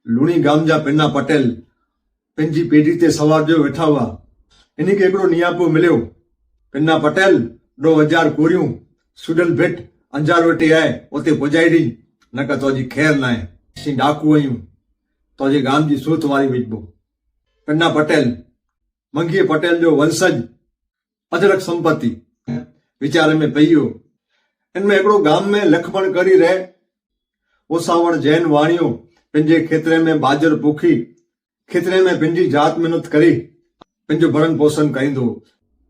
लूणी गाम जा पिना पटेल पंहिंजी पेढ़ी ते सवार जो वेठा हुआ। इन खे हिकिड़ो नियापो मिलियो। पिना पटेल 2000 कोरियूं सुडल भिट अंजार वटि आए उते पुॼाई ॾी न का तुंहिंजी ख़ैर न आहे। असीं डाकू आहियूं, तुंहिंजे गाम जी सूरत वारी विझबो। पिना पटेल मंगीअ पटेल जो वंशज अजरक संपत्ति वीचार में पई वियो। इनमें हिकिड़ो गाम में लखमण करी रहे ओसावण जैन वाणियो पंहिंजे खेतरे में बाजर पोखी खेतरे में पंहिंजी जात महिनत करे पंहिंजो भरण पोषण करींदो।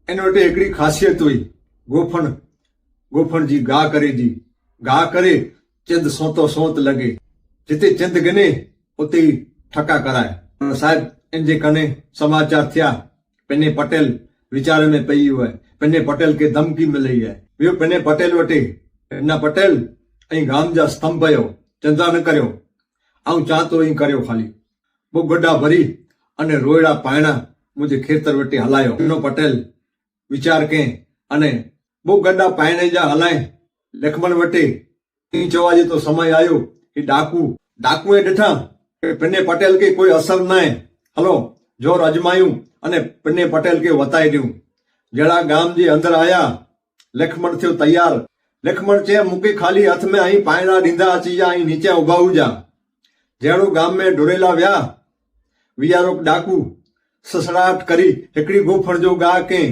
इन वटि हिकिड़ी ख़ासियत हुई, गोफण जी गाह करे जी गाह करे चिंद सोतो सोत लगे, जिते चिंद गिने उते ही ठका कराए। साहिब इन जे कने समाचार थिया। पिने पटेल वीचार में पई वियो है। पिने पटेल के धमकी मिली है। वियो पिने पटेल वटि। पिना पटेल ऐं गाम जा स्तंभ आयो, चिंता न करियो, आऊं चां तो ई करियो खाली। वो गड्ढा भरी अने रोयड़ा पायणा मुझे खेतर वटि हलायो। पिनो पटेल वीचार के अने वो गड्ढा पायणे जा हलाए लखमण वटि। ई चवा जे तो समय आयो कि डाकुए ॾिठा पिने पटेल के कोई असर न आहे, हलो जोर अजमायूं अने पिने पटेल के वताए ॾियूं। जड़ा गाम जे अंदर आया लखमण थियो तैयार। लखमण चए मूंखे खाली हथ में आई पायणा ॾींदा अची जा ऐं नीचे उभा हुजा। जहिड़ो गाम में डुरेला विया वीचारो डाकू ससड़ाहट करी हिकिड़ी गोफण जो गाह के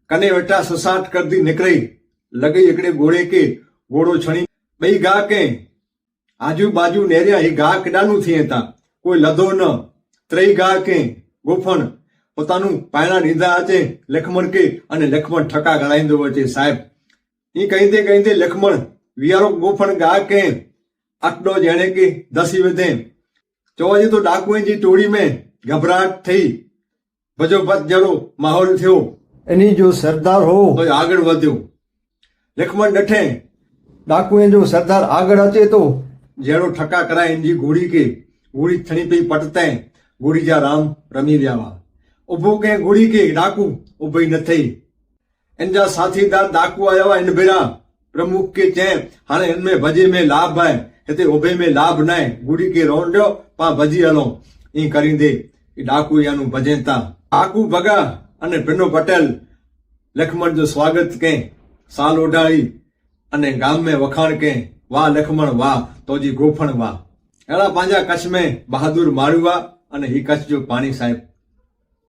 कने वेठा ससाट करदी निकिरी लॻई हिकिड़े घोड़े के घोड़ो छणी ॿई गाह के आजू बाजू नेरिया ही गाह केॾानू थिए था, कोई लधो न। त्रई गाह के गोफण પોતાનું પાયણા ॾींदा अचे लखमण के अने लखमण ठका गणाईंदो अचे। साहिब ई कहंदे लखमण वीचारो गोफण गाह के अटो ॼणे के दसी विधे। चवजे तो डाकुअ जी टोड़ी में घबराहट थी, बजोबत जहिड़ो माहौल थियो। इन्ही जो सरदार हो तो आगळ वधियो। लखमण ॾिठे डाकुअ जो सरदार आगळ अचे तो, जहिड़ो ठका कराए इन जी घोड़ी के घोड़ी थणी पई पटते घोड़ी जा राम रमी विया हुआ। उभो के घोड़ी के डाकू उभई न थई। इन जा साथीदार डाकू आया हुआ। इन बेरा प्रमुख के चए हाणे इनमें भजे में लाभ है, हिते उभे में लाभ न आहे। घोड़ी के रोन ॾियो पा भजी हलो। ई करींदे डाकू यानू भजनि था। डाकू भगा अने पिनो पटेल लखमण जो स्वागत कई, साल ओढ़ाई अने गाम में वखाण कई, वाह लखमण वाह, तोजी गोफण वाह। अहिड़ा पंहिंजा कच्छ में बहादुर माण्हू हुआ अने ही कच्छ जो पाणी साहिब।